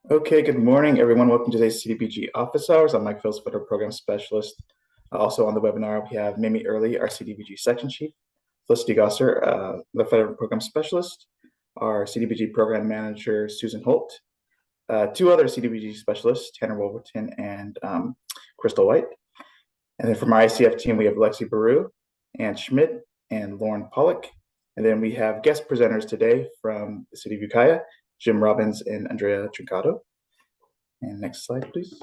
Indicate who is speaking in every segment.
Speaker 1: Okay, good morning, everyone. Welcome to today's CDBG office hours. I'm Mike Phillips, Federal Program Specialist. Also on the webinar, we have Mimi Early, our CDBG Section Chief, Felicity Gosser, the Federal Program Specialist, our CDBG Program Manager, Susan Holt, two other CDBG specialists, Tanner Wolverton and Crystal White. And then from our ICF team, we have Lexi Baru, Ann Schmidt, and Lauren Pollock. And then we have guest presenters today from the City of Ukiah, Jim Robbins and Andrea Trincato. And next slide, please.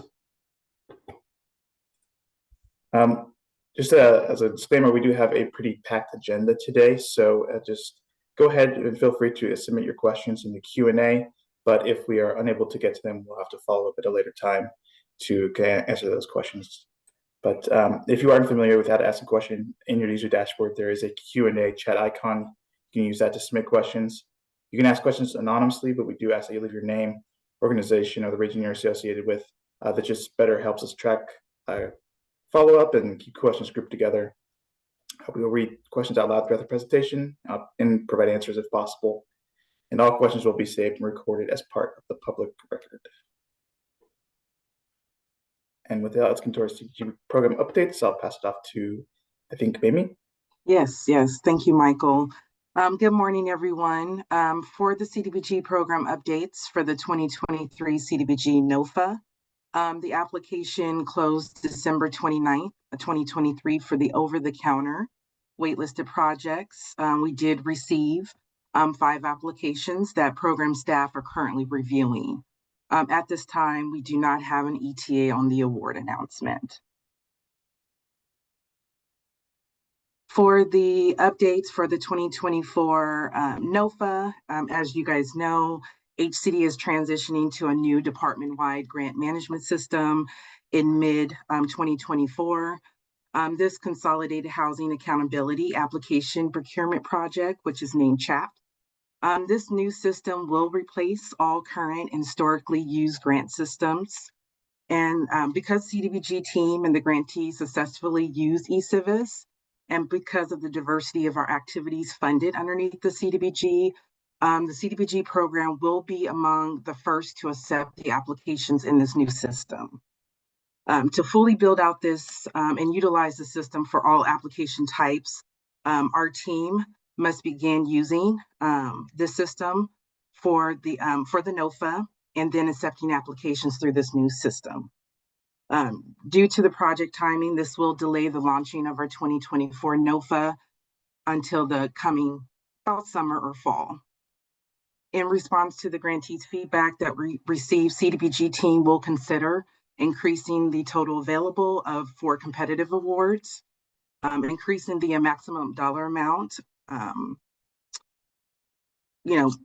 Speaker 1: Just as a disclaimer, we do have a pretty packed agenda today, so just go ahead and feel free to submit your questions in the Q&A, but if we are unable to get to them, we'll have to follow up at a later time to answer those questions. But if you aren't familiar with how to ask a question in your user dashboard, there is a Q&A chat icon. You can use that to submit questions. You can ask questions anonymously, but we do ask that you leave your name, organization, or the region you're associated with. That just better helps us track follow up and keep questions grouped together. We will read questions out loud throughout the presentation and provide answers if possible. And all questions will be saved and recorded as part of the public record. And with that, let's get to our CDBG program updates. I'll pass it off to, I think, Mimi.
Speaker 2: Yes. Thank you, Michael. Good morning, everyone. For the CDBG program updates for the 2023 CDBG NOFA, the application closed December 29th, 2023 for the over-the-counter waitlisted projects. We did receive 5 applications that program staff are currently reviewing. At this time, we do not have an ETA on the award announcement. For the updates for the 2024 NOFA, as you guys know, HCD is transitioning to a new department-wide grant management system in mid-2024. This Consolidated Housing Accountability Application Procurement Project, which is named CHAP. This new system will replace all current and historically used grant systems. And because CDBG team and the grantees successfully use eCivis, and because of the diversity of our activities funded underneath the CDBG program will be among the first to accept the applications in this new system. To fully build out this and utilize the system for all application types, our team must begin using this system for the NOFA and then accepting applications through this new system. Due to the project timing, this will delay the launching of our 2024 NOFA until the coming about summer or fall. In response to the grantees' feedback that we received, CDBG team will consider increasing the total available for competitive awards, increasing the maximum dollar amount,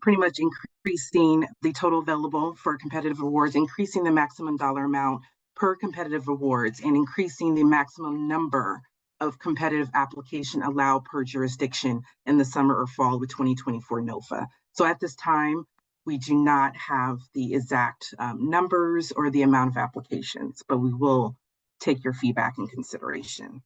Speaker 2: pretty much increasing the total available for competitive awards, increasing the maximum dollar amount per competitive awards, and increasing the maximum number of competitive application allowed per jurisdiction in the summer or fall of 2024 NOFA. So at this time, we do not have the exact numbers or the amount of applications, but we will take your feedback in consideration.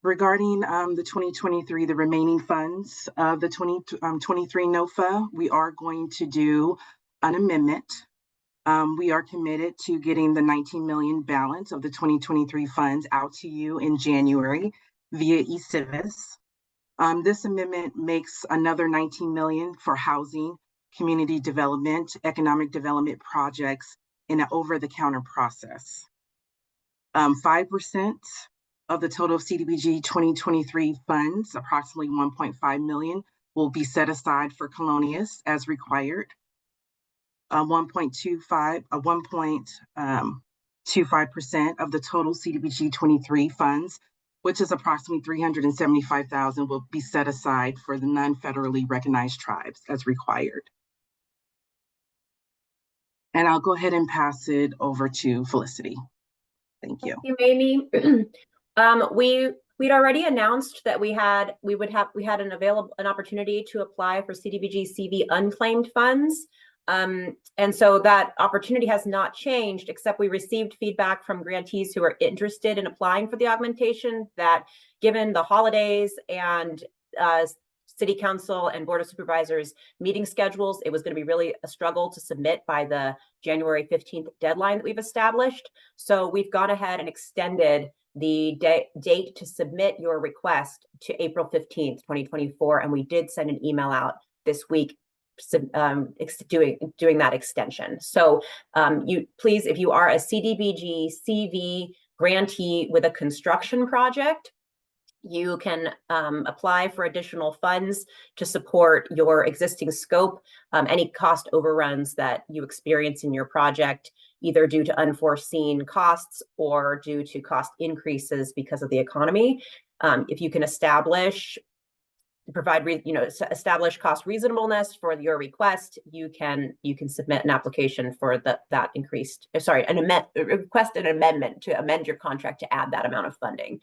Speaker 2: Regarding the 2023, the remaining funds of the 2023 NOFA, we are going to do an amendment. We are committed to getting the $19 million balance of the 2023 funds out to you in January via eCivis. This amendment makes another $19 million for housing, community development, economic development projects in an over-the-counter process. 5% of the total CDBG 2023 funds, approximately $1.5 million, will be set aside for Colonius as required. 1.25% of the total CDBG 23 funds, which is approximately $375,000, will be set aside for the non-federally recognized tribes as required. And I'll go ahead and pass it over to Felicity. Thank you.
Speaker 3: Thank you, Amy. We'd already announced that we had an opportunity to apply for CDBG CV unclaimed funds. And so that opportunity has not changed, except we received feedback from grantees who are interested in applying for the augmentation that given the holidays and City Council and Board of Supervisors meeting schedules, it was going to be really a struggle to submit by the January 15th deadline that we've established. So we've gone ahead and extended the date to submit your request to April 15th, 2024. And we did send an email out this week doing that extension. So you please, if you are a CDBG CV grantee with a construction project, you can apply for additional funds to support your existing scope, any cost overruns that you experience in your project, either due to unforeseen costs or due to cost increases because of the economy. If you can establish cost reasonableness for your request, you can submit an application for that increased, request an amendment to amend your contract to add that amount of funding.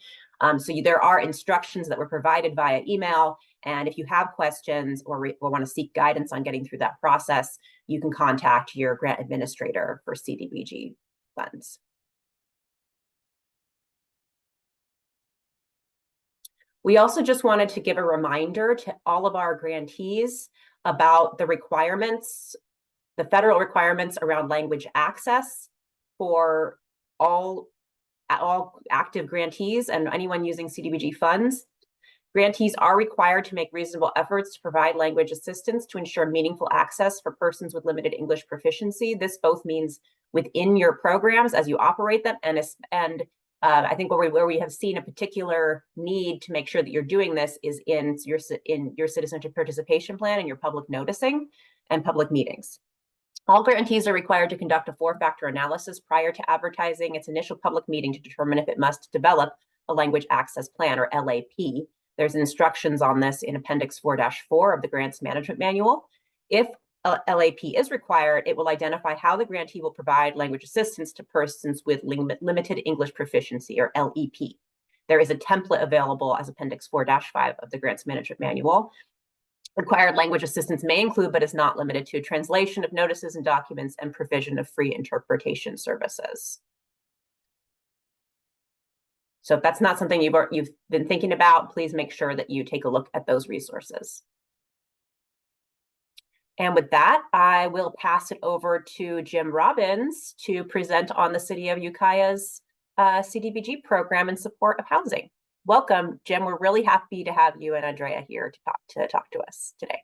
Speaker 3: So there are instructions that were provided via email, and if you have questions or want to seek guidance on getting through that process, you can contact your grant administrator for CDBG funds. We also just wanted to give a reminder to all of our grantees about the requirements, the federal requirements around language access for all active grantees and anyone using CDBG funds. Grantees are required to make reasonable efforts to provide language assistance to ensure meaningful access for persons with limited English proficiency. This both means within your programs as you operate them, and I think where we have seen a particular need to make sure that you're doing this is in your citizenship participation plan and your public noticing and public meetings. All grantees are required to conduct a 4-factor analysis prior to advertising its initial public meeting to determine if it must develop a language access plan, or LAP. There's instructions on this in Appendix 4-4 of the Grants Management Manual. If a LAP is required, it will identify how the grantee will provide language assistance to persons with limited English proficiency, or LEP. There is a template available as Appendix 4-5 of the Grants Management Manual. Required language assistance may include, but is not limited to, translation of notices and documents and provision of free interpretation services. So if that's not something you've been thinking about, please make sure that you take a look at those resources. And with that, I will pass it over to Jim Robbins to present on the City of Ukiah's CDBG program in support of housing. Welcome, Jim. We're really happy to have you and Andrea here to talk to us today.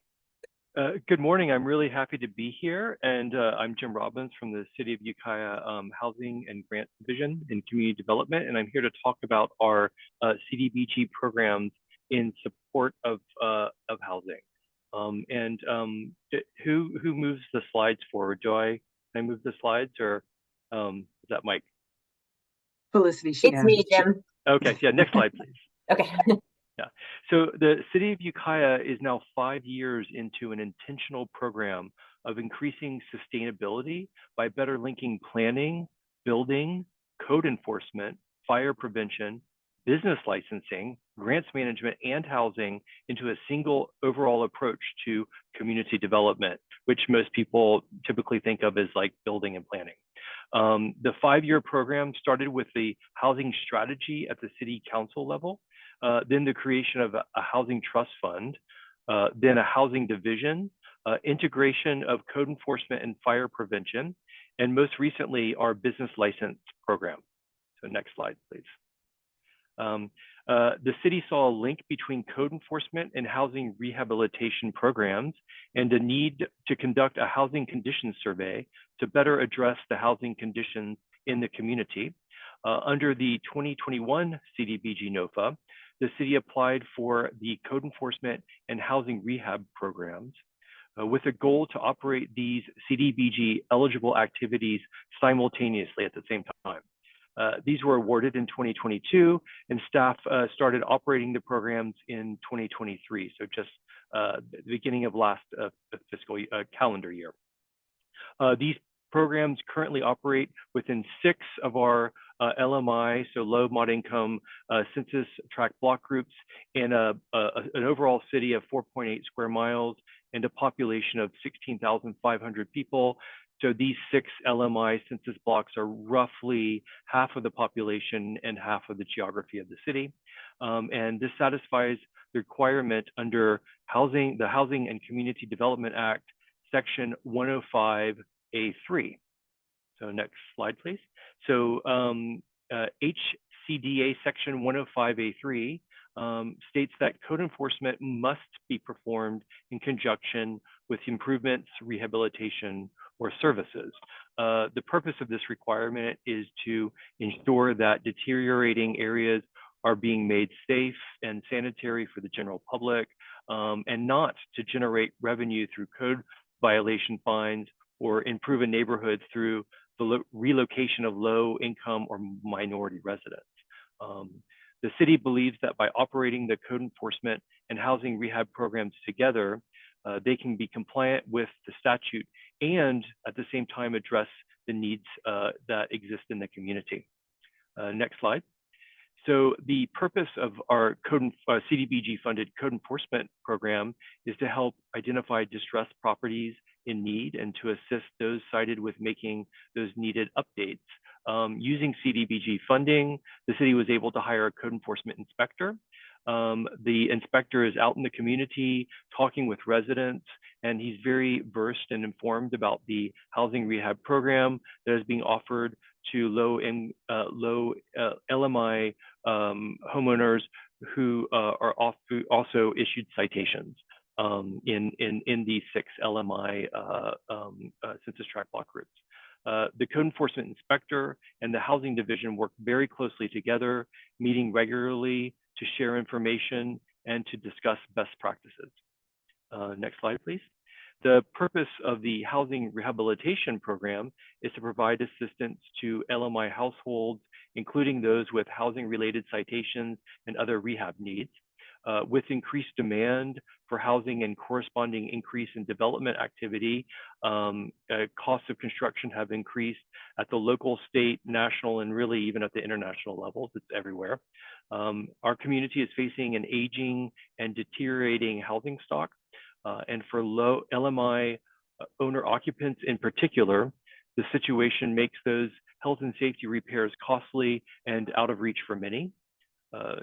Speaker 4: Good morning. I'm really happy to be here, and I'm Jim Robbins from the City of Ukiah Housing and Grant Division in Community Development, and I'm here to talk about our CDBG programs in support of housing. Who moves the slides forward? Can I move the slides, or is that Mike?
Speaker 2: Felicity,
Speaker 3: it's me, Jim.
Speaker 4: Okay, yeah, next slide, please.
Speaker 3: Okay.
Speaker 4: Yeah, so the City of Ukiah is now 5 years into an intentional program of increasing sustainability by better linking planning, building, code enforcement, fire prevention, business licensing, grants management, and housing into a single overall approach to community development, which most people typically think of as like building and planning. The 5-year program started with the housing strategy at the city council level, then the creation of a housing trust fund, then a housing division, integration of code enforcement and fire prevention, and most recently, our business license program. So next slide, please. The city saw a link between code enforcement and housing rehabilitation programs and a need to conduct a housing conditions survey to better address the housing conditions in the community. Under the 2021 CDBG NOFA, the city applied for the code enforcement and housing rehab programs with a goal to operate these CDBG eligible activities simultaneously at the same time. These were awarded in 2022, and staff started operating the programs in 2023, so just the beginning of last fiscal calendar year. These programs currently operate within 6 of our LMI, so low mod income census tract block groups, in an overall city of 4.8 square miles and a population of 16,500 people. So these 6 LMI census blocks are roughly half of the population and half of the geography of the city. And this satisfies the requirement under the Housing and Community Development Act, Section 105A3. So next slide, please. So HCDA Section 105A3 states that code enforcement must be performed in conjunction with improvements, rehabilitation, or services. The purpose of this requirement is to ensure that deteriorating areas are being made safe and sanitary for the general public, and not to generate revenue through code violation fines or improve a neighborhood through the relocation of low income or minority residents. The city believes that by operating the code enforcement and housing rehab programs together, they can be compliant with the statute and at the same time address the needs that exist in the community. Next slide. So the purpose of our CDBG funded code enforcement program is to help identify distressed properties in need and to assist those cited with making those needed updates. Using CDBG funding, the city was able to hire a code enforcement inspector. The inspector is out in the community talking with residents, and he's very versed and informed about the housing rehab program that is being offered to low LMI homeowners who are also issued citations in these 6 LMI census tract block groups. The code enforcement inspector and the housing division work very closely together, meeting regularly to share information and to discuss best practices. Next slide, please. The purpose of the housing rehabilitation program is to provide assistance to LMI households, including those with housing-related citations and other rehab needs. With increased demand for housing and corresponding increase in development activity, costs of construction have increased at the local, state, national, and really even at the international levels. It's everywhere. Our community is facing an aging and deteriorating housing stock. And for low LMI owner occupants in particular, the situation makes those health and safety repairs costly and out of reach for many.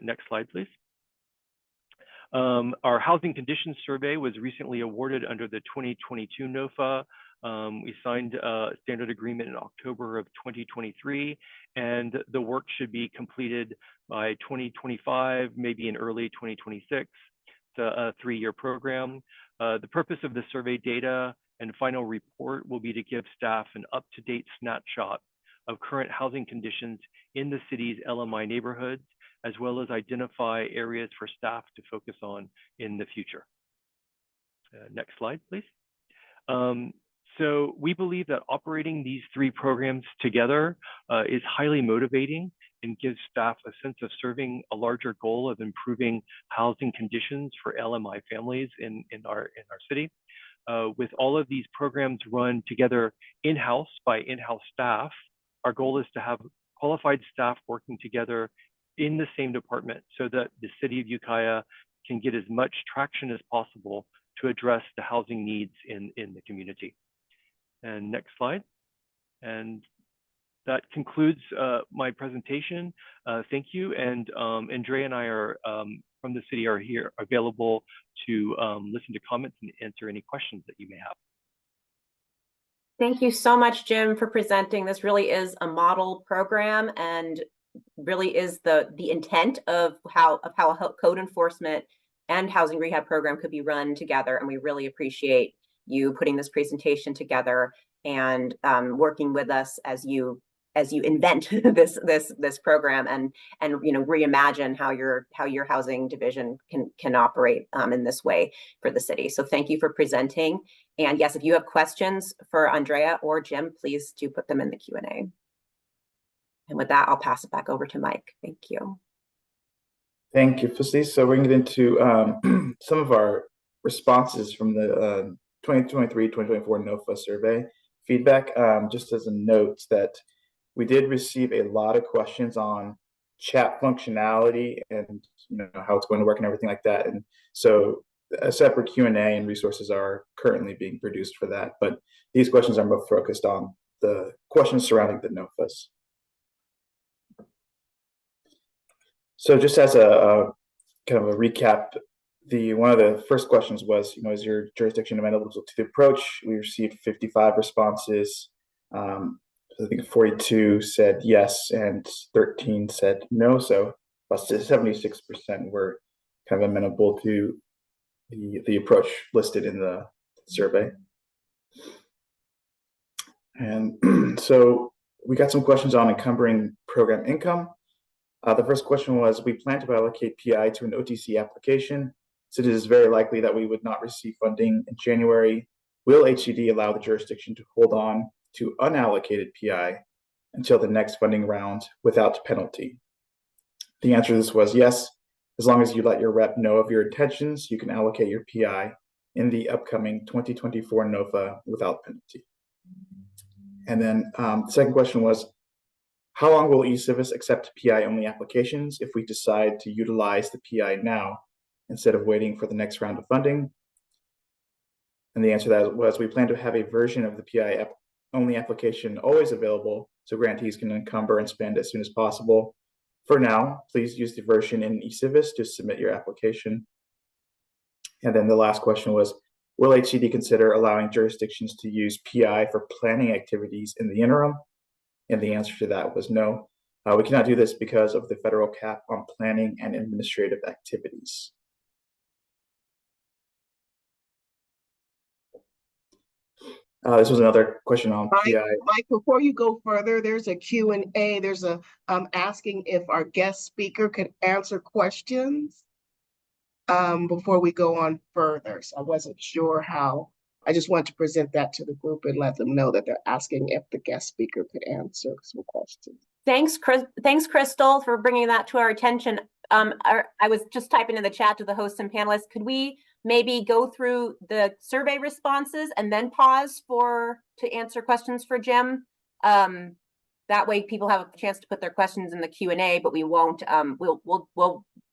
Speaker 4: Next slide, please. Our housing conditions survey was recently awarded under the 2022 NOFA. We signed a standard agreement in October of 2023, and the work should be completed by 2025, maybe in early 2026. It's a 3-year program. The purpose of the survey data and final report will be to give staff an up-to-date snapshot of current housing conditions in the city's LMI neighborhoods, as well as identify areas for staff to focus on in the future. Next slide, please. So we believe that operating these 3 programs together is highly motivating and gives staff a sense of serving a larger goal of improving housing conditions for LMI families in our city. With all of these programs run together in-house by in-house staff, our goal is to have qualified staff working together in the same department so that the city of Ukiah can get as much traction as possible to address the housing needs in the community. And next slide. And that concludes my presentation. Thank you. And Andrea and I are from the city are here available to listen to comments and answer any questions that you may have.
Speaker 3: Thank you so much, Jim, for presenting. This really is a model program and really is the intent of how code enforcement and housing rehab program could be run together. And we really appreciate you putting this presentation together and working with us as you invent this program and reimagine how your housing division can operate in this way for the city. So thank you for presenting. And yes, if you have questions for Andrea or Jim, please do put them in the Q&A. And with that, I'll pass it back over to Mike. Thank you.
Speaker 1: Thank you, Felicity. So we're going to get into some of our responses from the 2023-2024 NOFA survey feedback. Just as a note that we did receive a lot of questions on chat functionality and how it's going to work and everything like that. And so a separate Q&A and resources are currently being produced for that, but these questions are both focused on the questions surrounding the NOFAs. So just as a kind of a recap, one of the first questions was, is your jurisdiction amenable to the approach? We received 55 responses. I think 42 said yes and 13 said no. So about 76% were kind of amenable to the approach listed in the survey. And so we got some questions on encumbering program income. The first question was, we plan to allocate PI to an OTC application. So it is very likely that we would not receive funding in January. Will HCD allow the jurisdiction to hold on to unallocated PI until the next funding round without penalty? The answer to this was yes. As long as you let your rep know of your intentions, you can allocate your PI in the upcoming 2024 NOFA without penalty. And then the second question was, how long will eCivis accept PI-only applications if we decide to utilize the PI now instead of waiting for the next round of funding? And the answer to that was, we plan to have a version of the PI-only application always available so grantees can encumber and spend as soon as possible. For now, please use the version in eCivis to submit your application. And then the last question was, will HCD consider allowing jurisdictions to use PI for planning activities in the interim? And the answer to that was no. We cannot do this because of the federal cap on planning and administrative activities. This was another question on PI.
Speaker 5: Mike, before you go further, there's a Q&A. There's a asking if our guest speaker could answer questions before we go on further. So I wasn't sure how. I just want to present that to the group and let them know that they're asking if the guest speaker could answer some questions.
Speaker 3: Thanks, Crystal, for bringing that to our attention. I was just typing in the chat to the hosts and panelists. Could we maybe go through the survey responses and then pause to answer questions for Jim? That way people have a chance to put their questions in the Q&A, but we won't.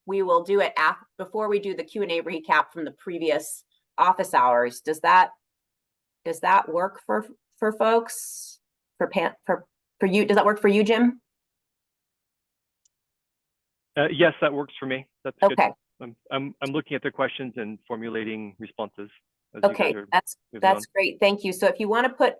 Speaker 3: We will do it before we do the Q&A recap from the previous office hours. Does that work for folks? For you? Does that work for you, Jim?
Speaker 4: Yes, that works for me. That's
Speaker 3: okay.
Speaker 4: Good. I'm looking at the questions and formulating responses.
Speaker 3: Okay, that's great. Thank you. So if you want to put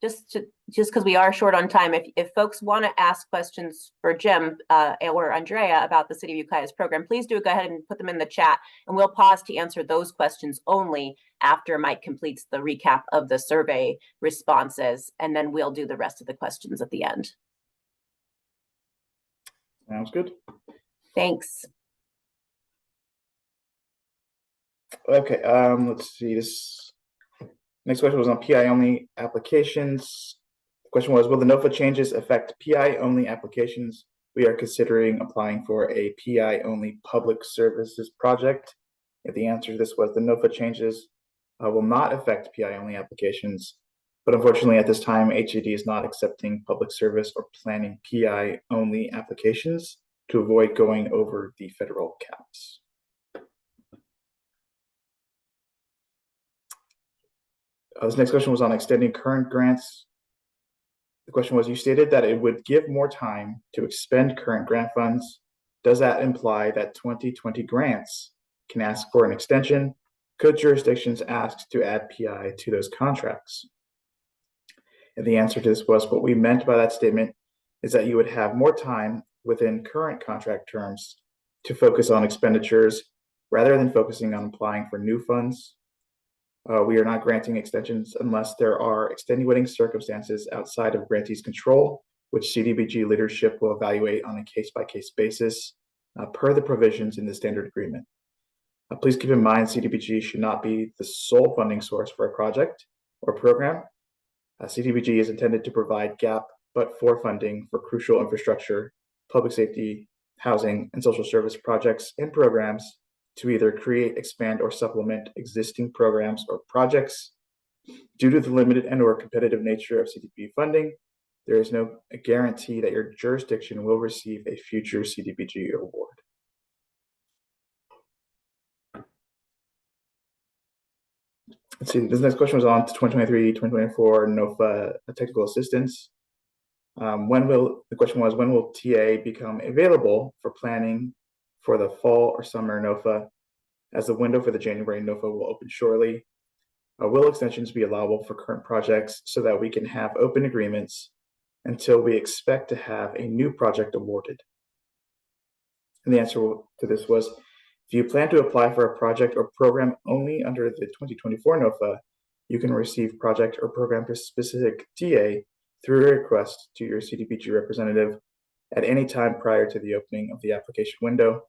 Speaker 3: just because we are short on time, if folks want to ask questions for Jim or Andrea about the City of Ukiah's program, please do go ahead and put them in the chat, and we'll pause to answer those questions only after Mike completes the recap of the survey responses, and then we'll do the rest of the questions at the end.
Speaker 1: Sounds good.
Speaker 3: Thanks.
Speaker 1: Okay, let's see. This next question was on PI-only applications. The question was, will the NOFA changes affect PI-only applications? We are considering applying for a PI-only public services project. If the answer to this was the NOFA changes will not affect PI-only applications, but unfortunately at this time, HCD is not accepting public service or planning PI-only applications to avoid going over the federal caps. This next question was on extending current grants. The question was, you stated that it would give more time to expend current grant funds. Does that imply that 2020 grants can ask for an extension? Could jurisdictions ask to add PI to those contracts? And the answer to this was, what we meant by that statement is that you would have more time within current contract terms to focus on expenditures rather than focusing on applying for new funds. We are not granting extensions unless there are extenuating circumstances outside of grantees' control, which CDBG leadership will evaluate on a case-by-case basis per the provisions in the standard agreement. Please keep in mind, CDBG should not be the sole funding source for a project or program. CDBG is intended to provide gap but for funding for crucial infrastructure, public safety, housing, and social service projects and programs to either create, expand, or supplement existing programs or projects. Due to the limited and/or competitive nature of CDBG funding, there is no guarantee that your jurisdiction will receive a future CDBG award. Let's see, this next question was on 2023-2024 NOFA technical assistance. The question was, when will TA become available for planning for the fall or summer NOFA, as the window for the January NOFA will open shortly? Will extensions be allowable for current projects so that we can have open agreements until we expect to have a new project awarded? And the answer to this was, if you plan to apply for a project or program only under the 2024 NOFA, you can receive project or program specific TA through a request to your CDBG representative at any time prior to the opening of the application window.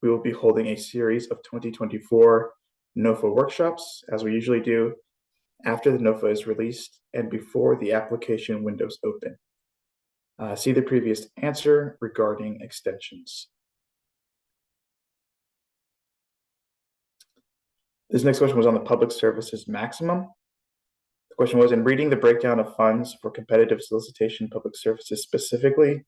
Speaker 1: We will be holding a series of 2024 NOFA workshops, as we usually do, after the NOFA is released and before the application windows open. See the previous answer regarding extensions. This next question was on the public services maximum. The question was, in reading the breakdown of funds for competitive solicitation public services specifically,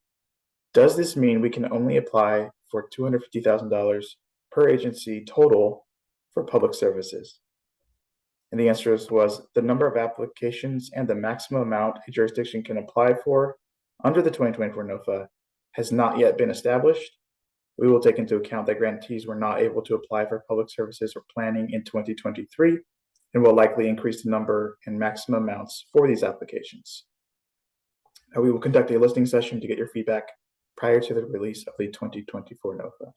Speaker 1: does this mean we can only apply for $250,000 per agency total for public services? And the answer was, the number of applications and the maximum amount a jurisdiction can apply for under the 2024 NOFA has not yet been established. We will take into account that grantees were not able to apply for public services or planning in 2023, and will likely increase the number and maximum amounts for these applications. We will conduct a listening session to get your feedback prior to the release of the 2024 NOFA.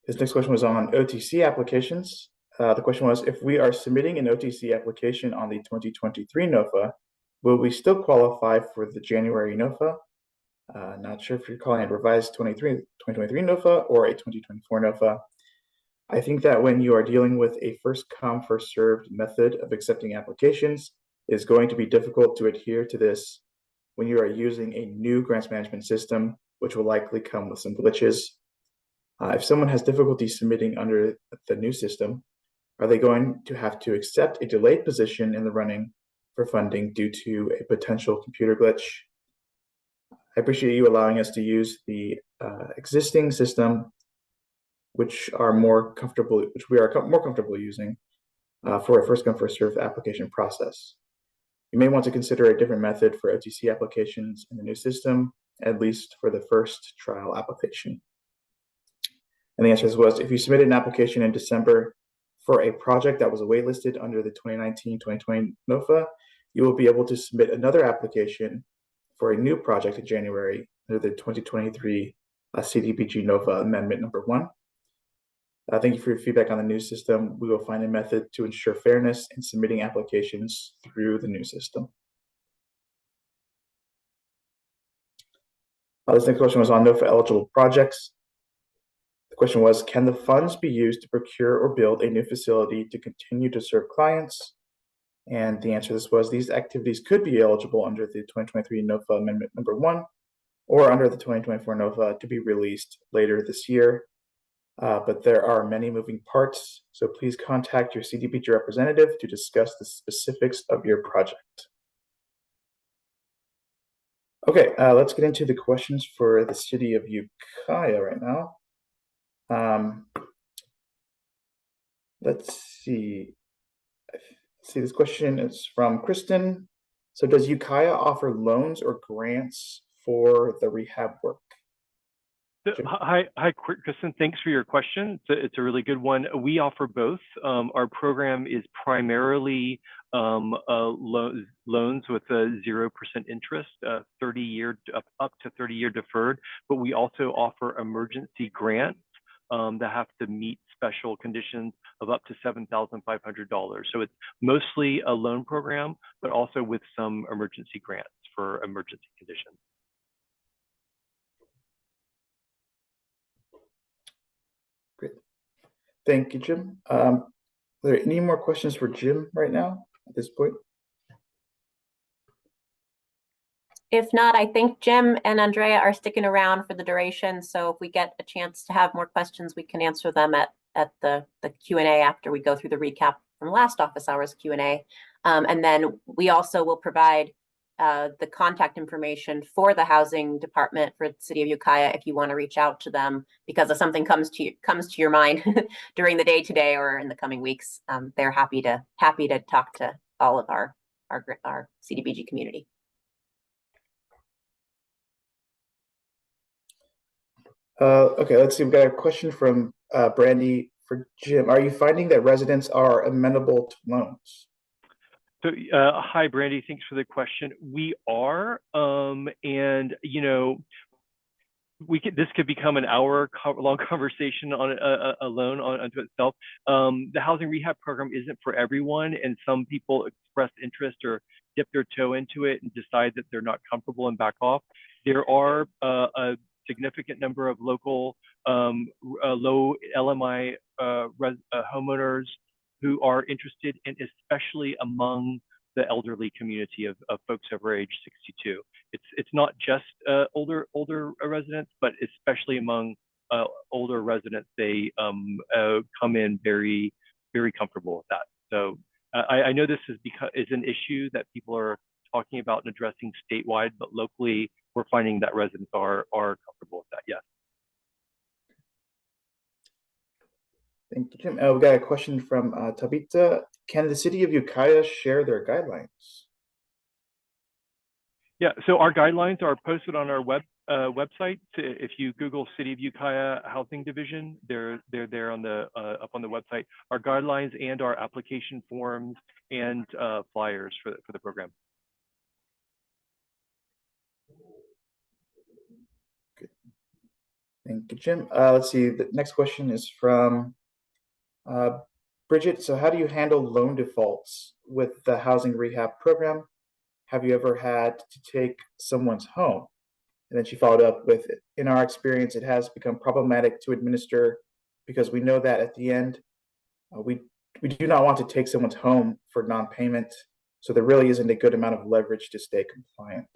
Speaker 1: This next question was on OTC applications. The question was, if we are submitting an OTC application on the 2023 NOFA, will we still qualify for the January NOFA? Not sure if you're calling it revised 2023 NOFA or a 2024 NOFA. I think that when you are dealing with a first come, first served method of accepting applications, it is going to be difficult to adhere to this when you are using a new grants management system, which will likely come with some glitches. If someone has difficulty submitting under the new system, are they going to have to accept a delayed position in the running for funding due to a potential computer glitch? I appreciate you allowing us to use the existing system, which we are more comfortable using for a first come, first served application process. You may want to consider a different method for OTC applications in the new system, at least for the first trial application. And the answer was, if you submitted an application in December for a project that was waitlisted under the 2019-2020 NOFA, you will be able to submit another application for a new project in January under the 2023 CDBG NOFA Amendment number 1. Thank you for your feedback on the new system. We will find a method to ensure fairness in submitting applications through the new system. This next question was on NOFA eligible projects. The question was, can the funds be used to procure or build a new facility to continue to serve clients? And the answer to this was, these activities could be eligible under the 2023 NOFA Amendment number 1 or under the 2024 NOFA to be released later this year. But there are many moving parts, so please contact your CDBG representative to discuss the specifics of your project. Okay, let's get into the questions for the city of Ukiah right now. Let's see. This question is from Kristen. So does Ukiah offer loans or grants for the rehab work?
Speaker 4: Hi, Kristen. Thanks for your question. It's a really good one. We offer both. Our program is primarily loans with a 0% interest, 30-year up to 30-year deferred. But we also offer emergency grants that have to meet special conditions of up to $7,500. So it's mostly a loan program, but also with some emergency grants for emergency conditions.
Speaker 1: Great. Thank you, Jim. Are there any more questions for Jim right now at this point?
Speaker 3: If not, I think Jim and Andrea are sticking around for the duration. So if we get a chance to have more questions, we can answer them at the Q&A after we go through the recap from last office hours Q&A. And then we also will provide the contact information for the housing department for the city of Ukiah if you want to reach out to them because if something comes to your mind during the day today or in the coming weeks. They're happy to talk to all of our CDBG community.
Speaker 1: Okay, let's see. We've got a question from Brandy for Jim. Are you finding that residents are amenable to loans?
Speaker 4: So, hi, Brandy. Thanks for the question. We are, and this could become an hour-long conversation on a loan unto itself. The housing rehab program isn't for everyone, and some people express interest or dip their toe into it and decide that they're not comfortable and back off. There are a significant number of local low LMI homeowners who are interested in, especially among the elderly community of folks over age 62. It's not just older residents, but especially among older residents, they come in very, very comfortable with that. So I know this is an issue that people are talking about and addressing statewide, but locally we're finding that residents are comfortable with that. Yes.
Speaker 1: Thank you, Jim. We've got a question from Tabitha. Can the city of Ukiah share their guidelines?
Speaker 4: Yeah, so our guidelines are posted on our website. If you Google City of Ukiah Housing Division, they're there on the up on the website. Our guidelines and our application forms and flyers for the program.
Speaker 1: Good. Thank you, Jim. Let's see. The next question is from Bridget. So, how do you handle loan defaults with the housing rehab program? Have you ever had to take someone's home? And then she followed up with, in our experience, it has become problematic to administer because we know that at the end, we do not want to take someone's home for non-payment. So there really isn't a good amount of leverage to stay compliant.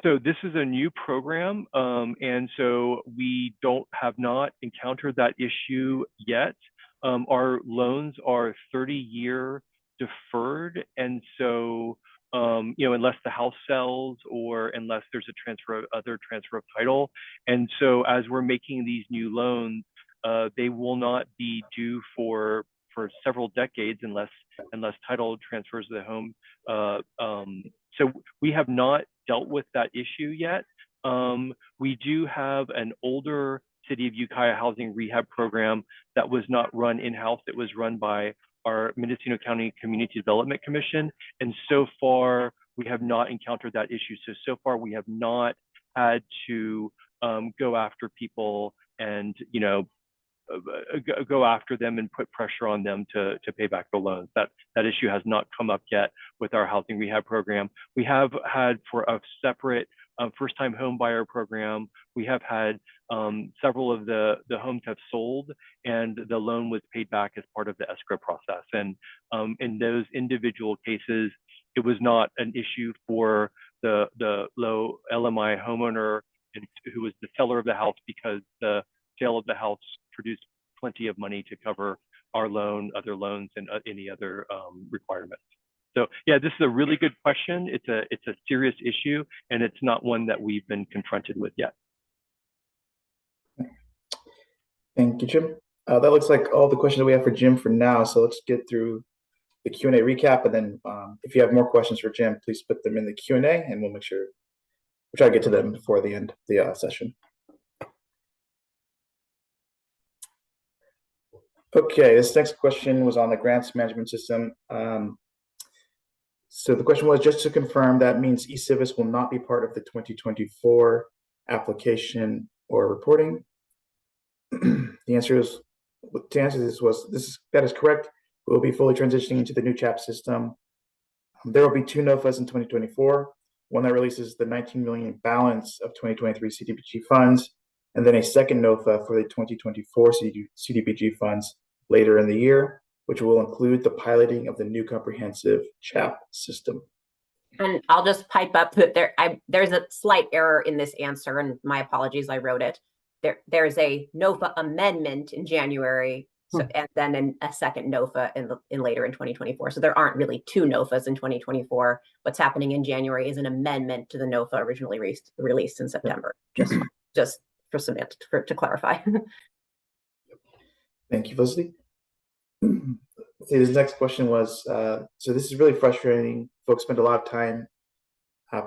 Speaker 4: So this is a new program, and so we have not encountered that issue yet. Our loans are 30-year deferred, and so unless the house sells or unless there's a other transfer of title. And so as we're making these new loans, they will not be due for several decades unless title transfers the home. So we have not dealt with that issue yet. We do have an older City of Ukiah housing rehab program that was not run in-house. It was run by our Mendocino County Community Development Commission. And so far, we have not encountered that issue. So far, we have not had to go after people and, go after them and put pressure on them to pay back the loans. That issue has not come up yet with our housing rehab program. We have had for a separate first-time home buyer program, we have had several of the homes have sold and the loan was paid back as part of the escrow process. And in those individual cases, it was not an issue for the low LMI homeowner who was the seller of the house because the sale of the house produced plenty of money to cover our loan, other loans, and any other requirements. So yeah, this is a really good question. It's a serious issue, and it's not one that we've been confronted with yet.
Speaker 1: Thank you, Jim. That looks like all the questions we have for Jim for now. So let's get through the Q&A recap, and then if you have more questions for Jim, please put them in the Q&A, and we'll try to get to them before the end of the session. Okay, this next question was on the grants management system. So the question was, just to confirm, that means eCivis will not be part of the 2024 application or reporting. The answer is, to answer this that is correct. We'll be fully transitioning into the new CHAP system. There will be two NOFAs in 2024. One that releases the 19 million balance of 2023 CDBG funds, and then a second NOFA for the 2024 CDBG funds later in the year, which will include the piloting of the new comprehensive CHAP system.
Speaker 3: And I'll just pipe up that there's a slight error in this answer, and my apologies, I wrote it. There's a NOFA amendment in January So, and then a second NOFA in later in 2024. So there aren't really two NOFAs in 2024. What's happening in January is an amendment to the NOFA originally released in September. Just for Samantha to clarify.
Speaker 1: Thank you, Felicity. His next question was, so this is really frustrating. Folks spend a lot of time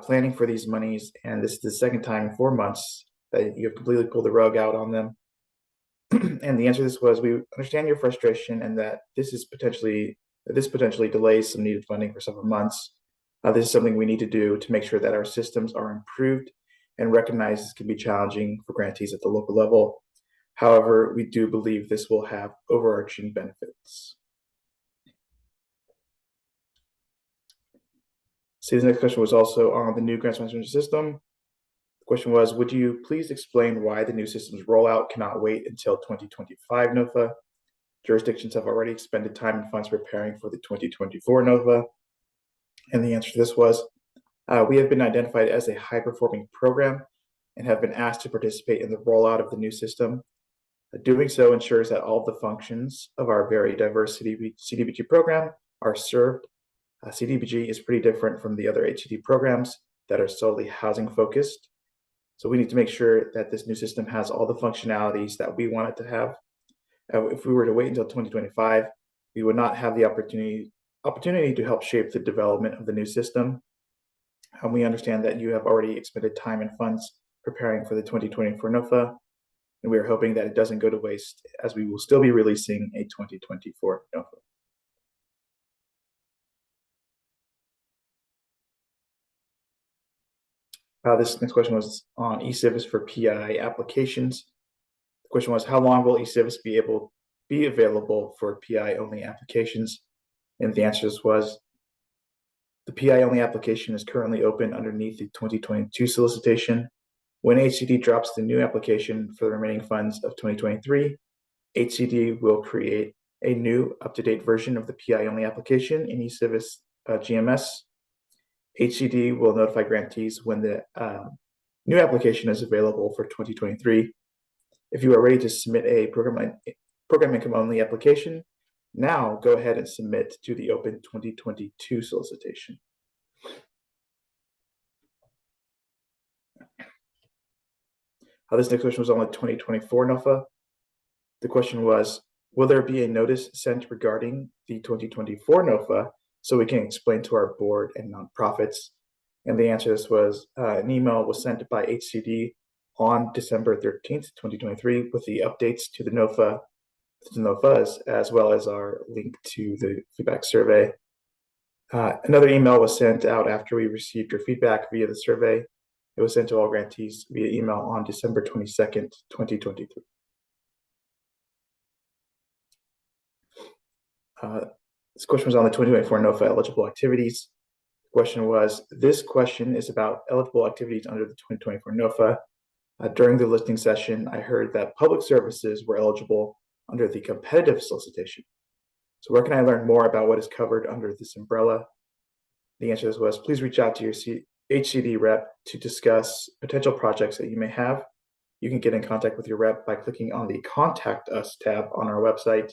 Speaker 1: planning for these monies, and this is the second time in 4 months that you have completely pulled the rug out on them. And the answer to this was, we understand your frustration and that this potentially delays some needed funding for several months. This is something we need to do to make sure that our systems are improved, and recognize this can be challenging for grantees at the local level. However, we do believe this will have overarching benefits. See, the next question was also on the new grants management system. The question was, would you please explain why the new system's rollout cannot wait until 2025 NOFA? Jurisdictions have already expended time and funds preparing for the 2024 NOFA. And the answer to this was, we have been identified as a high-performing program and have been asked to participate in the rollout of the new system. Doing so ensures that all of the functions of our very diverse CDBG program are served. CDBG is pretty different from the other HCD programs that are solely housing focused. So we need to make sure that this new system has all the functionalities that we want it to have. If we were to wait until 2025, we would not have the opportunity to help shape the development of the new system. And we understand that you have already expended time and funds preparing for the 2024 NOFA, and we are hoping that it doesn't go to waste, as we will still be releasing a 2024 NOFA. This next question was on eCivis for PI applications. The question was, how long will eCivis be available for PI-only applications? And the answer was, the PI-only application is currently open underneath the 2022 solicitation. When HCD drops the new application for the remaining funds of 2023, HCD will create a new up-to-date version of the PI-only application in eCivis GMS. HCD will notify grantees when the new application is available for 2023. If you are ready to submit a program income only application, now go ahead and submit to the open 2022 solicitation. This next question was on the 2024 NOFA. The question was, will there be a notice sent regarding the 2024 NOFA so we can explain to our board and nonprofits? And the answer to this was, an email was sent by HCD on December 13th, 2023 with the updates to the NOFAs, as well as our link to the feedback survey. Another email was sent out after we received your feedback via the survey. It was sent to all grantees via email on December 22nd, 2023. This question was on the 2024 NOFA eligible activities. The question was, this question is about eligible activities under the 2024 NOFA. During the listing session, I heard that public services were eligible under the competitive solicitation. So where can I learn more about what is covered under this umbrella? The answer to this was, please reach out to your HCD rep to discuss potential projects that you may have. You can get in contact with your rep by clicking on the Contact Us tab on our website.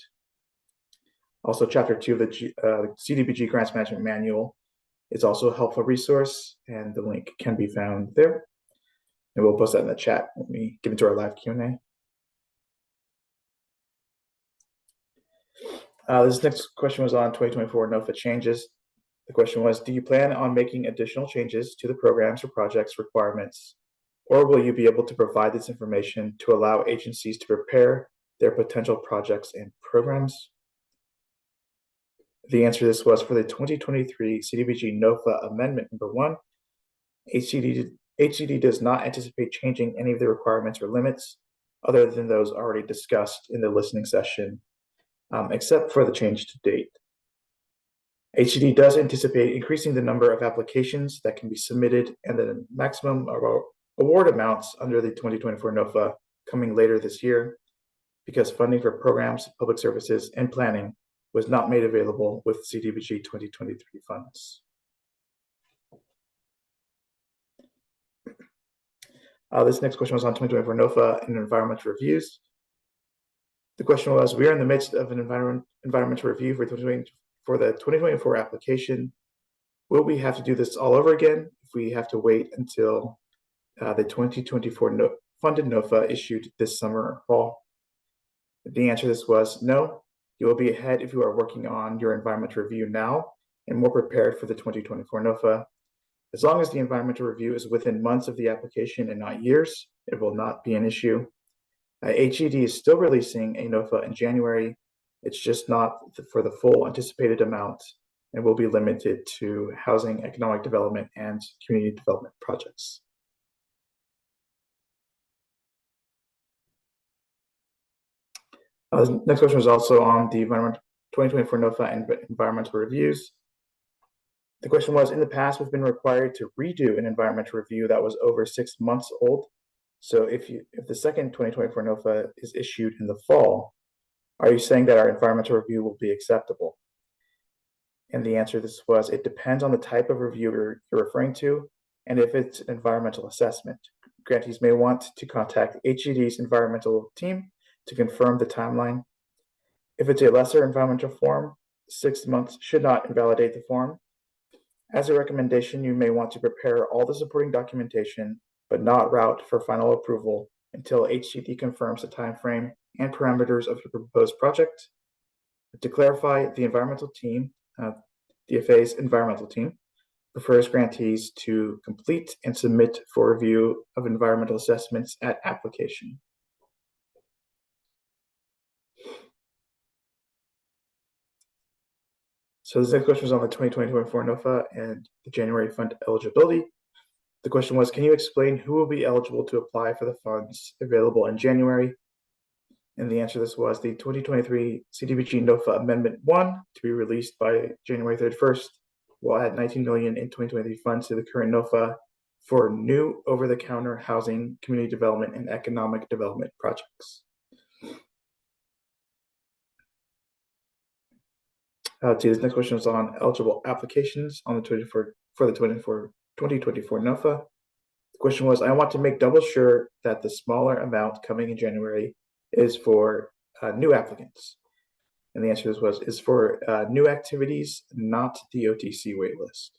Speaker 1: Also, Chapter 2 of the CDBG Grants Management Manual is also a helpful resource, and the link can be found there. And we'll post that in the chat when we get into our live Q&A. This next question was on 2024 NOFA changes. The question was, do you plan on making additional changes to the programs or projects requirements, or will you be able to provide this information to allow agencies to prepare their potential projects and programs? The answer to this was, for the 2023 CDBG NOFA Amendment Number 1, HCD does not anticipate changing any of the requirements or limits other than those already discussed in the listening session, except for the change to date. HCD does anticipate increasing the number of applications that can be submitted and the maximum award amounts under the 2024 NOFA coming later this year, because funding for programs, public services, and planning was not made available with CDBG 2023 funds. This next question was on 2024 NOFA and environmental reviews. The question was, we are in the midst of an environmental review for the 2024 application. Will we have to do this all over again if we have to wait until the 2024 funded NOFA issued this summer or fall? The answer to this was no. You will be ahead if you are working on your environmental review now and more prepared for the 2024 NOFA. As long as the environmental review is within months of the application and not years, it will not be an issue. HED is still releasing a NOFA in January. It's just not for the full anticipated amount and will be limited to housing, economic development, and community development projects. Next question was also on the 2024 NOFA and environmental reviews. The question was, in the past, we've been required to redo an environmental review that was over 6 months old. So if the second 2024 NOFA is issued in the fall, are you saying that our environmental review will be acceptable? And the answer to this was, it depends on the type of review you're referring to, and if it's an environmental assessment. Grantees may want to contact HED's environmental team to confirm the timeline. If it's a lesser environmental form, 6 months should not invalidate the form. As a recommendation, you may want to prepare all the supporting documentation, but not route for final approval until HED confirms the timeframe and parameters of your proposed project. To clarify, the environmental team, DFA's environmental team, prefers grantees to complete and submit for review of environmental assessments at application. So this next question was on the 2024 NOFA and the January fund eligibility. The question was, can you explain who will be eligible to apply for the funds available in January? And the answer to this was the 2023 CDBG NOFA Amendment 1 to be released by January 31st will add $19 million in 2023 funds to the current NOFA for new over-the-counter housing, community development, and economic development projects. This next question is on eligible applications on the 2024 NOFA. The question was, I want to make double sure that the smaller amount coming in January is for new applicants. And the answer to this was, is for new activities, not the OTC waitlist.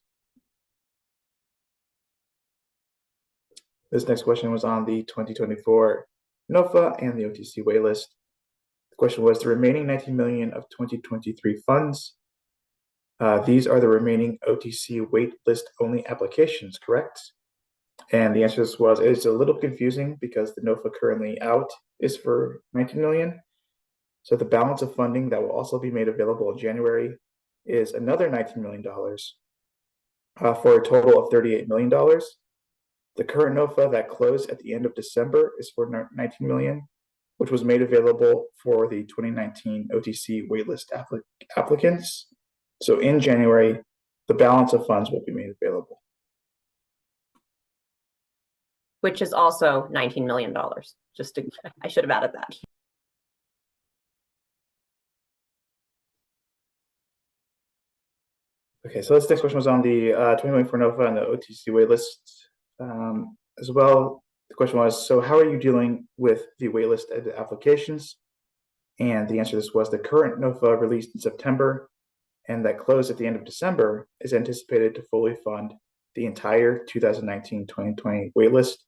Speaker 1: This next question was on the 2024 NOFA and the OTC waitlist. The question was, the remaining $19 million of 2023 funds, these are the remaining OTC waitlist only applications, correct? And the answer to this was, it's a little confusing because the NOFA currently out is for $19 million. So the balance of funding that will also be made available in January is another $19 million for a total of $38 million. The current NOFA that closed at the end of December is for $19 million, which was made available for the 2019 OTC waitlist applicants. So in January, the balance of funds will be made available.
Speaker 3: Which is also $19 million. I should have added that.
Speaker 1: Okay, so this next question was on the 2024 NOFA and the OTC waitlist as well. The question was, so how are you dealing with the waitlist applications? And the answer to this was, the current NOFA released in September and that closed at the end of December is anticipated to fully fund the entire 2019-2020 waitlist.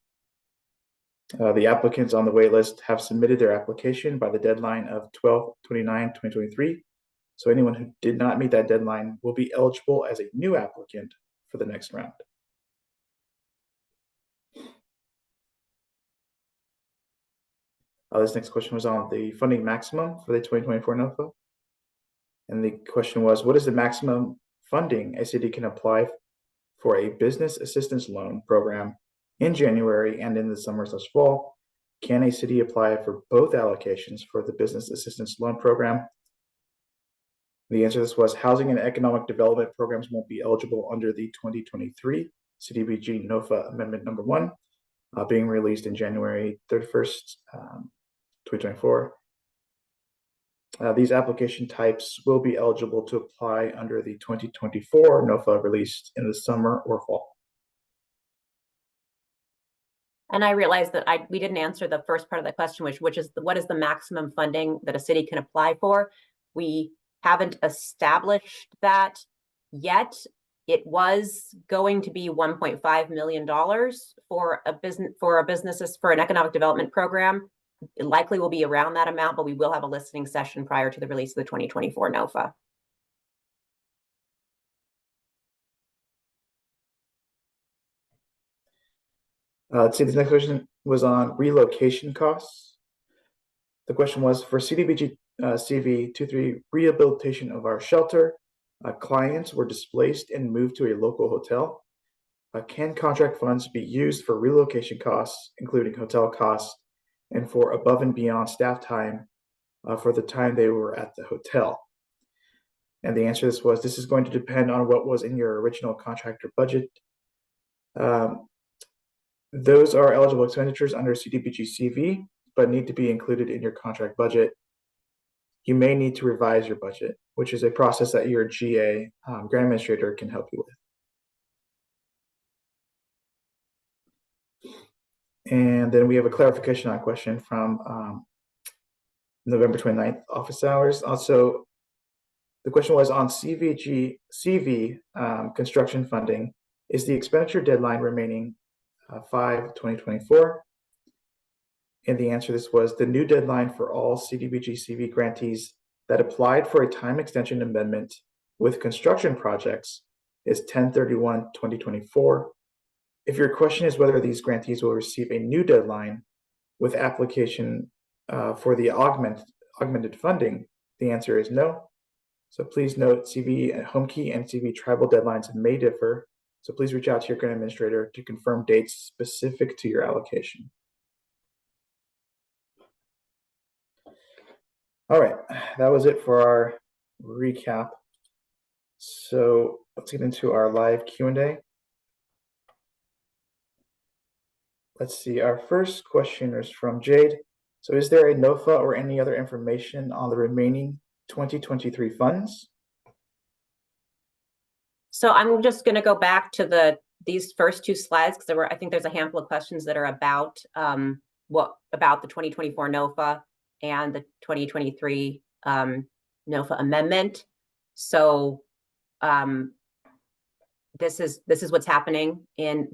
Speaker 1: The applicants on the waitlist have submitted their application by the deadline of 12/29/2023. So anyone who did not meet that deadline will be eligible as a new applicant for the next round. This next question was on the funding maximum for the 2024 NOFA. And the question was, what is the maximum funding a city can apply for a business assistance loan program in January and in the summer/fall? Can a city apply for both allocations for the business assistance loan program? The answer to this was, housing and economic development programs won't be eligible under the 2023 CDBG NOFA Amendment Number 1, being released in January 31st, 2024. These application types will be eligible to apply under the 2024 NOFA released in the summer or fall.
Speaker 3: And I realized that we didn't answer the first part of the question, which is what is the maximum funding that a city can apply for? We haven't established that yet. It was going to be $1.5 million for an economic development program. It likely will be around that amount, but we will have a listening session prior to the release of the 2024 NOFA.
Speaker 1: Let's see, the next question was on relocation costs. The question was for CDBG CV 23 rehabilitation of our shelter. Clients were displaced and moved to a local hotel. Can contract funds be used for relocation costs, including hotel costs, and for above and beyond staff time for the time they were at the hotel? And the answer to this was, this is going to depend on what was in your original contractor budget. Those are eligible expenditures under CDBG CV, but need to be included in your contract budget. You may need to revise your budget, which is a process that your GA grant administrator can help you with. And then we have a clarification on a question from November 29th office hours. Also, the question was on CV construction funding. Is the expenditure deadline remaining 5/2024? And the answer to this was the new deadline for all CDBG CV grantees that applied for a time extension amendment with construction projects is 10/31/2024. If your question is whether these grantees will receive a new deadline with application for the augmented funding, the answer is no. So please note CV home key and CV tribal deadlines may differ. So please reach out to your grant administrator to confirm dates specific to your allocation. All right, that was it for our recap. So let's get into our live Q&A. Let's see, our first question is from Jade. So is there a NOFA or any other information on the remaining 2023 funds?
Speaker 3: So I'm just going to go back to these first two slides because I think there's a handful of questions that are about about the 2024 NOFA and the 2023 NOFA amendment. So this is what's happening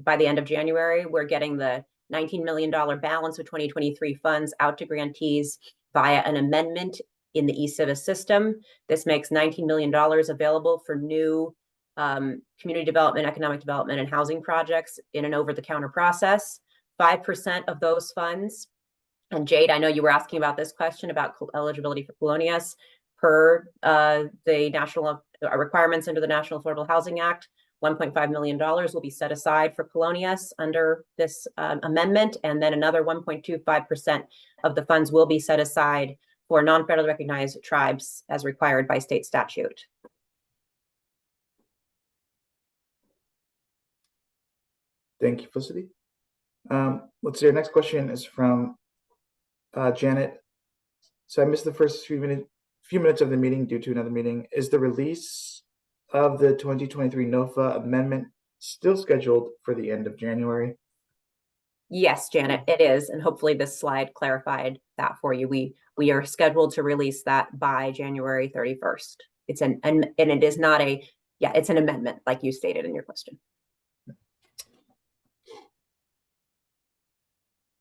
Speaker 3: by the end of January. We're getting the $19 million balance of 2023 funds out to grantees via an amendment in the e-Civis system. This makes $19 million available for new community development, economic development, and housing projects in an over-the-counter process. 5% of those funds, and Jade, I know you were asking about this question about eligibility for Colonias per the national requirements under the National Affordable Housing Act. $1.5 million will be set aside for Colonias under this amendment, and then another 1.25% of the funds will be set aside for non-federally recognized tribes as required by state statute.
Speaker 1: Thank you, Felicity. Let's see, our next question is from Janet. So I missed the first few minutes of the meeting due to another meeting. Is the release of the 2023 NOFA amendment still scheduled for the end of January?
Speaker 3: Yes, Janet, it is. And hopefully this slide clarified that for you. We are scheduled to release that by January 31st. And it is not it's an amendment like you stated in your question.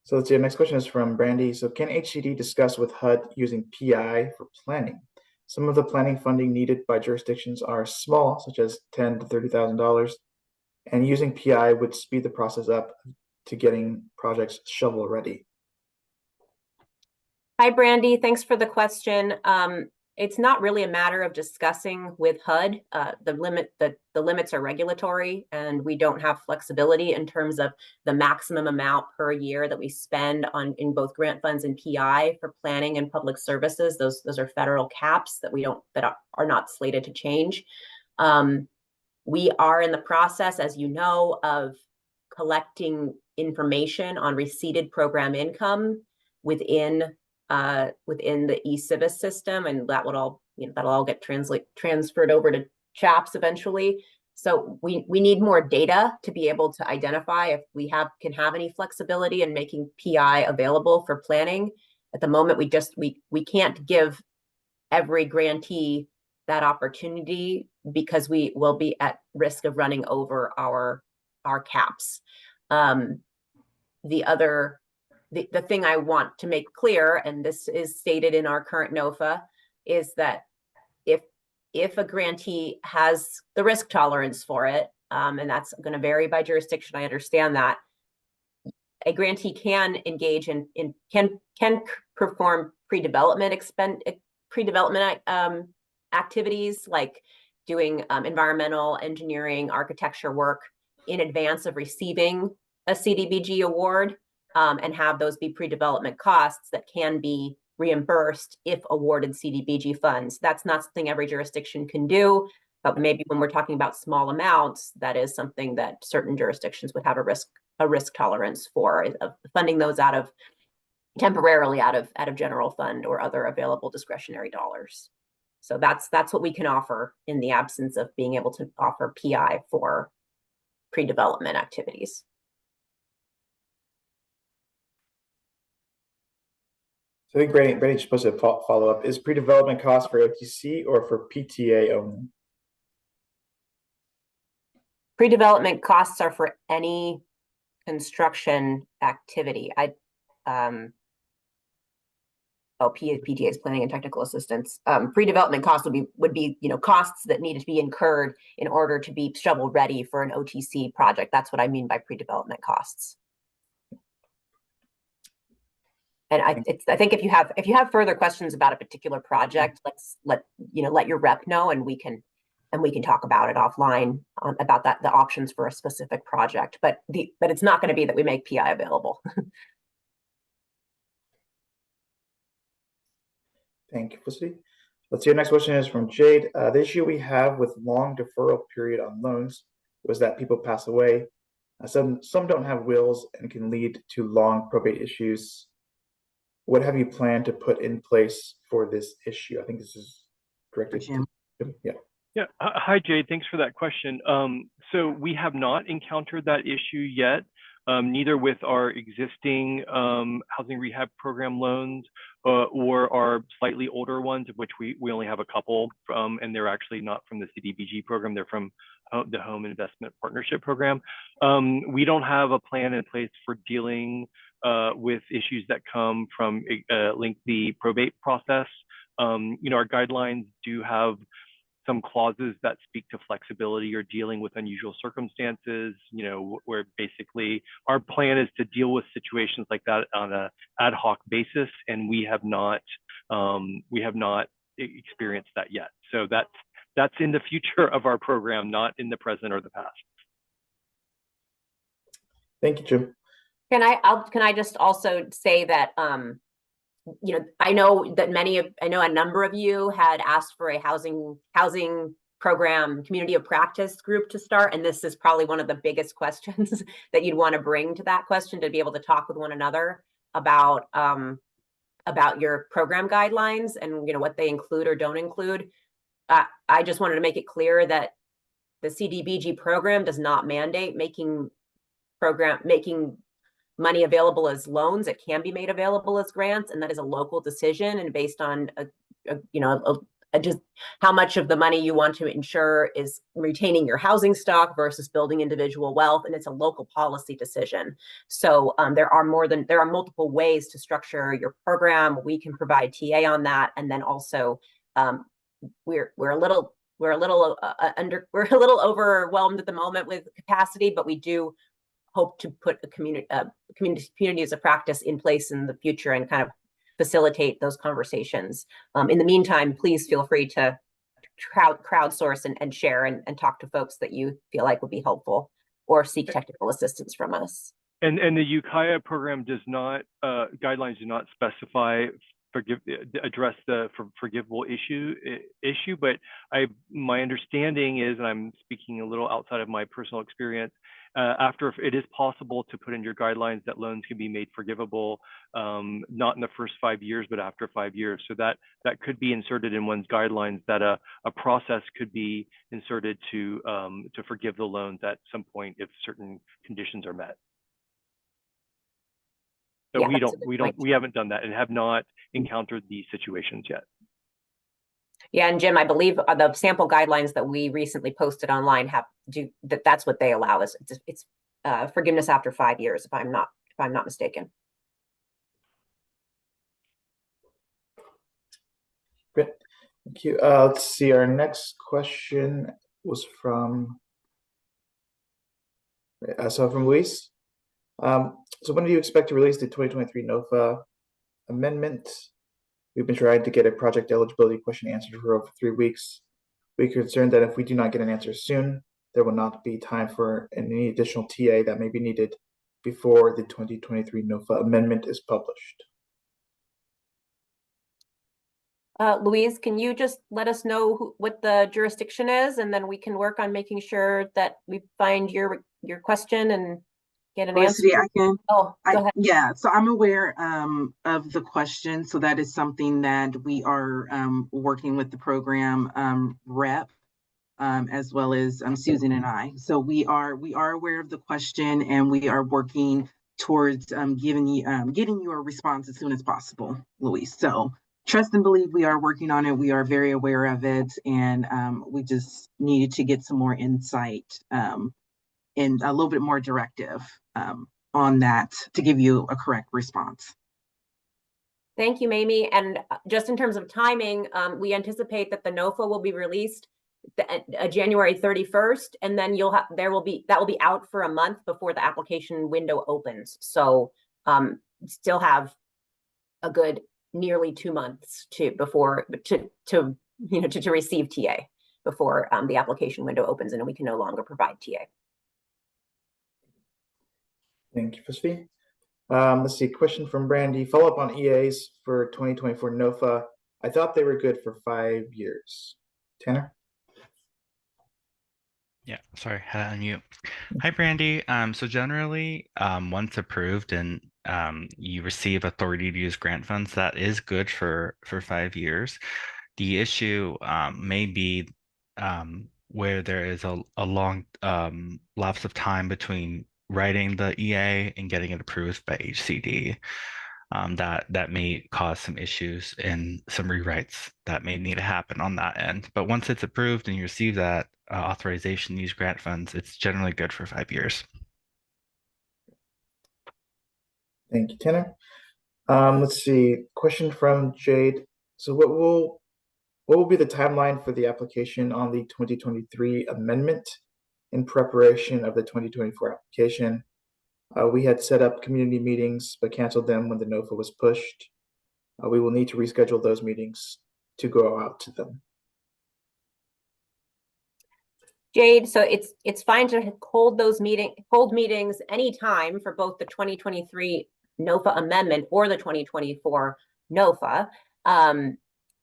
Speaker 1: So let's see, the next question is from Brandy. So can HCD discuss with HUD using PI for planning? Some of the planning funding needed by jurisdictions are small, such as $10,000 to $30,000, and using PI would speed the process up to getting projects shovel ready.
Speaker 3: Hi, Brandy. Thanks for the question. It's not really a matter of discussing with HUD. The limits are regulatory, and we don't have flexibility in terms of the maximum amount per year that we spend in both grant funds and PI for planning and public services. Those are federal caps that are not slated to change. We are in the process, as you know, of collecting information on receipted program income within the e-Civis system, and that would all that'll all get transferred over to CHAPS eventually. So we need more data to be able to identify if we can have any flexibility in making PI available for planning. At the moment, we can't give every grantee that opportunity because we will be at risk of running over our caps. The thing I want to make clear, and this is stated in our current NOFA, is that if a grantee has the risk tolerance for it, and that's going to vary by jurisdiction, I understand that, a grantee can engage in can perform pre-development activities like doing environmental engineering, architecture work in advance of receiving a CDBG award, and have those be pre-development costs that can be reimbursed if awarded CDBG funds. That's not something every jurisdiction can do, but maybe when we're talking about small amounts, that is something that certain jurisdictions would have a risk tolerance for, funding those temporarily out of general fund or other available discretionary dollars. So that's what we can offer in the absence of being able to offer PI for pre-development activities.
Speaker 1: So I think Brandy's supposed to follow up. Is pre-development cost for OTC or for PTA only?
Speaker 3: Pre-development costs are for any construction activity. PTA is planning and technical assistance. Pre-development costs would be costs that need to be incurred in order to be shovel ready for an OTC project. That's what I mean by pre-development costs. And I think if you have further questions about a particular project, let your rep know, and we can talk about it offline, about the options for a specific project. But it's not going to be that we make PI available.
Speaker 1: Thank you, Felicity. Let's see. Our next question is from Jade. The issue we have with long deferral period on loans was that people pass away. Some don't have wills and can lead to long probate issues. What have you planned to put in place for this issue? I think this is directed to Jim. Yeah.
Speaker 4: Yeah. Hi, Jade. Thanks for that question. So we have not encountered that issue yet, neither with our existing housing rehab program loans or our slightly older ones, of which we only have a couple, and they're actually not from the CDBG program. They're from the Home Investment Partnership Program. We don't have a plan in place for dealing with issues that come from a lengthy probate process. Our guidelines do have some clauses that speak to flexibility or dealing with unusual circumstances, where basically our plan is to deal with situations like that on an ad hoc basis, and we have not experienced that yet. So that's in the future of our program, not in the present or the past.
Speaker 1: Thank you, Jim.
Speaker 3: Can I just also say that I know a number of you had asked for a housing program community of practice group to start, and this is probably one of the biggest questions that you'd want to bring to that question, to be able to talk with one another about your program guidelines and what they include or don't include. I just wanted to make it clear that the CDBG program does not mandate making money available as loans. It can be made available as grants, and that is a local decision and based on just how much of the money you want to ensure is retaining your housing stock versus building individual wealth, and it's a local policy decision. So there are multiple ways to structure your program. We can provide TA on that, and then also we're a little overwhelmed at the moment with capacity, but we do hope to put a communities of practice in place in the future and kind of facilitate those conversations. In the meantime, please feel free to crowdsource and share and talk to folks that you feel like would be helpful, or seek technical assistance from us.
Speaker 4: And the UKIA program does not, guidelines do not specify address the forgivable issue, but my understanding is, and I'm speaking a little outside of my personal experience, After, it is possible to put in your guidelines that loans can be made forgivable, not in the first 5 years, but after 5 years. So that could be inserted in one's guidelines, that a process could be inserted to forgive the loans at some point if certain conditions are met. So
Speaker 3: Yeah,
Speaker 4: we haven't done that and have not encountered these situations yet.
Speaker 3: Yeah, and Jim, I believe the sample guidelines that we recently posted online that's what they allow us. It's forgiveness after 5 years, if I'm not mistaken.
Speaker 1: Great, thank you. Let's see. Our next question was from from Luis. So when do you expect to release the 2023 NOFA amendment? We've been trying to get a project eligibility question answered for over 3 weeks. We're concerned that if we do not get an answer soon, there will not be time for any additional TA that may be needed before the 2023 NOFA amendment is published.
Speaker 3: Louise, can you just let us know what the jurisdiction is, and then we can work on making sure that we find your question and get an answer?
Speaker 2: I can.
Speaker 3: Oh, go ahead.
Speaker 2: Yeah, so I'm aware of the question. So that is something that we are working with the program rep, as well as Susan and I. So we are aware of the question, and we are working towards getting you a response as soon as possible, Louise. So trust and believe we are working on it. We are very aware of it, and we just needed to get some more insight and a little bit more directive on that to give you a correct response.
Speaker 3: Thank you, Mamie. And just in terms of timing, we anticipate that the NOFA will be released January 31st, and then that will be out for a month before the application window opens. So still have a good nearly 2 months to receive TA before the application window opens, and we can no longer provide TA.
Speaker 1: Thank you, Frisbee. Let's see, question from Brandy. Follow up on EAs for 2024 NOFA. I thought they were good for 5 years. Tanner?
Speaker 6: Yeah, sorry, had to unmute. Hi, Brandy. So generally, once approved and you receive authority to use grant funds, that is good for 5 years. The issue may be where there is a long lapse of time between writing the EA and getting it approved by HCD. That may cause some issues and some rewrites that may need to happen on that end. But once it's approved and you receive that authorization to use grant funds, it's generally good for 5 years.
Speaker 1: Thank you, Tanner. Let's see, question from Jade. So what will be the timeline for the application on the 2023 amendment in preparation of the 2024 application? We had set up community meetings, but canceled them when the NOFA was pushed. We will need to reschedule those meetings to go out to them.
Speaker 3: Jade, so it's fine to hold meetings anytime for both the 2023 NOFA amendment or the 2024 NOFA.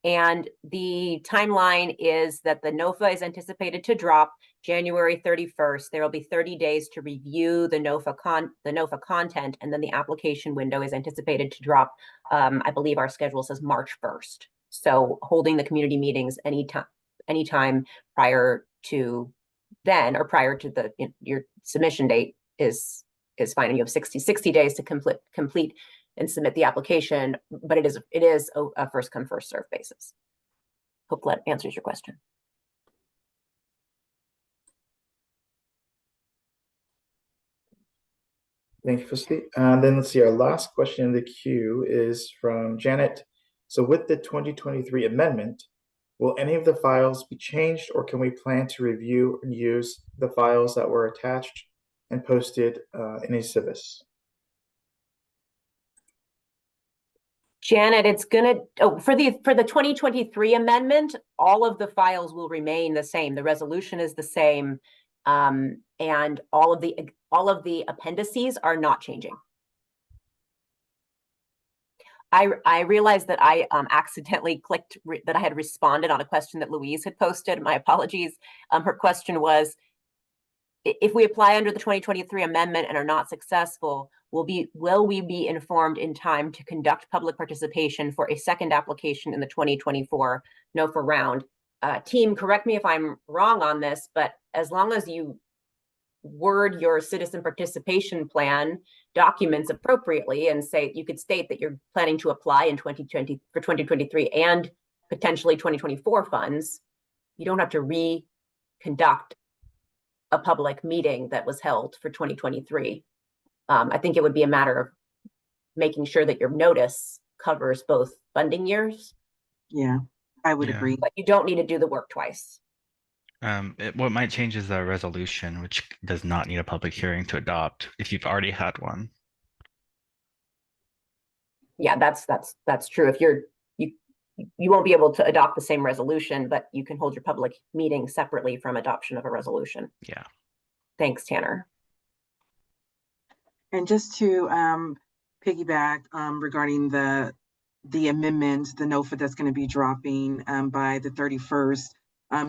Speaker 3: And the timeline is that the NOFA is anticipated to drop January 31st. There will be 30 days to review the NOFA content, and then the application window is anticipated to drop. I believe our schedule says March 1st. So holding the community meetings anytime prior to then, or prior to your submission date is fine. And you have 60 days to complete and submit the application, but it is a first come, first serve basis. Hope that answers your question.
Speaker 1: Thank you, Felicity. And then let's see, our last question in the queue is from Janet. So with the 2023 amendment, will any of the files be changed, or can we plan to review and use the files that were attached and posted in a civis?
Speaker 3: Janet, it's gonna for the 2023 amendment, all of the files will remain the same. The resolution is the same, and all of the appendices are not changing. I realized that I accidentally clicked that I had responded on a question that Louise had posted. My apologies. Her question was, if we apply under the 2023 amendment and are not successful, will we be informed in time to conduct public participation for a second application in the 2024 NOFA round? Team, correct me if I'm wrong on this, but as long as you word your citizen participation plan documents appropriately and say, you could state that you're planning to apply in 2020 for 2023 and potentially 2024 funds, you don't have to reconduct a public meeting that was held for 2023. I think it would be a matter of making sure that your notice covers both funding years.
Speaker 2: Yeah, I would agree.
Speaker 3: But you don't need to do the work twice.
Speaker 6: What might change is the resolution, which does not need a public hearing to adopt if you've already had one.
Speaker 3: Yeah, that's true. If you won't be able to adopt the same resolution, but you can hold your public meeting separately from adoption of a resolution.
Speaker 6: Yeah.
Speaker 3: Thanks, Tanner.
Speaker 2: And just to piggyback regarding the amendment, the NOFA that's going to be dropping by the 31st,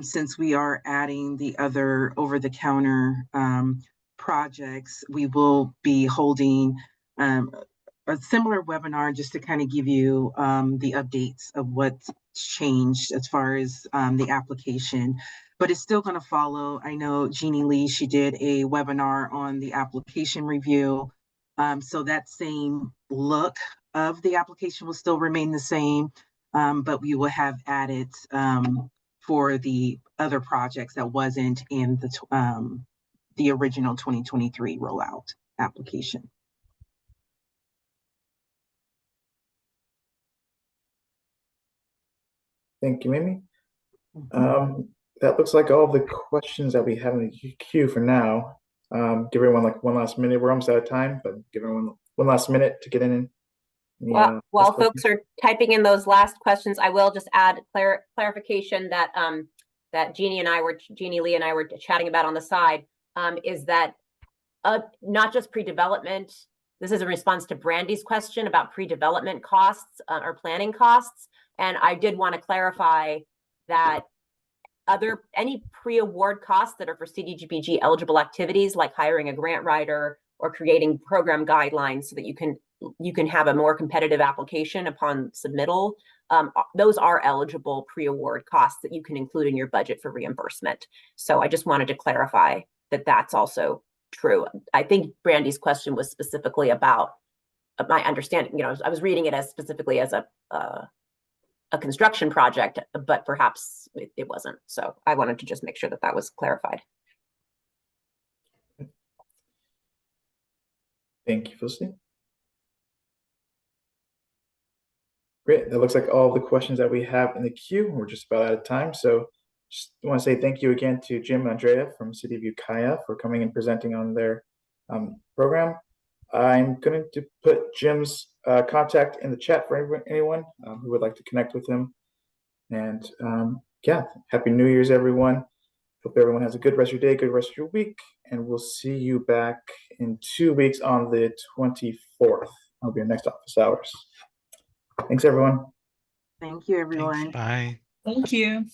Speaker 2: since we are adding the other over-the-counter projects, we will be holding a similar webinar just to kind of give you the updates of what's changed as far as the application. But it's still going to follow. I know Jeannie Lee, she did a webinar on the application review. So that same look of the application will still remain the same, but we will have added for the other projects that wasn't in the original 2023 rollout application.
Speaker 1: Thank you, Mimi. That looks like all the questions that we have in the queue for now. Give everyone like one last minute. We're almost out of time, but give everyone one last minute to get in.
Speaker 3: While folks are typing in those last questions, I will just add clarification that that Jeannie Lee and I were chatting about on the side, is that not just pre-development. This is a response to Brandy's question about pre-development costs or planning costs. And I did want to clarify that any pre-award costs that are for CDBG eligible activities, like hiring a grant writer or creating program guidelines so that you can have a more competitive application upon submittal, those are eligible pre-award costs that you can include in your budget for reimbursement. So I just wanted to clarify that that's also true. I think Brandy's question was specifically about my understanding. I was reading it as specifically as a construction project, but perhaps it wasn't. So I wanted to just make sure that that was clarified.
Speaker 1: Thank you, Felicity. Great. That looks like all the questions that we have in the queue. We're just about out of time. So just want to say thank you again to Jim and Andrea from CDBG Kaya for coming and presenting on their program. I'm going to put Jim's contact in the chat for anyone who would like to connect with him. And yeah, Happy New Year's, everyone. Hope everyone has a good rest of your day, good rest of your week, and we'll see you back in 2 weeks on the 24th. That'll be our next office hours. Thanks, everyone.
Speaker 2: Thank you, everyone.
Speaker 6: Thanks. Bye.
Speaker 7: Thank you.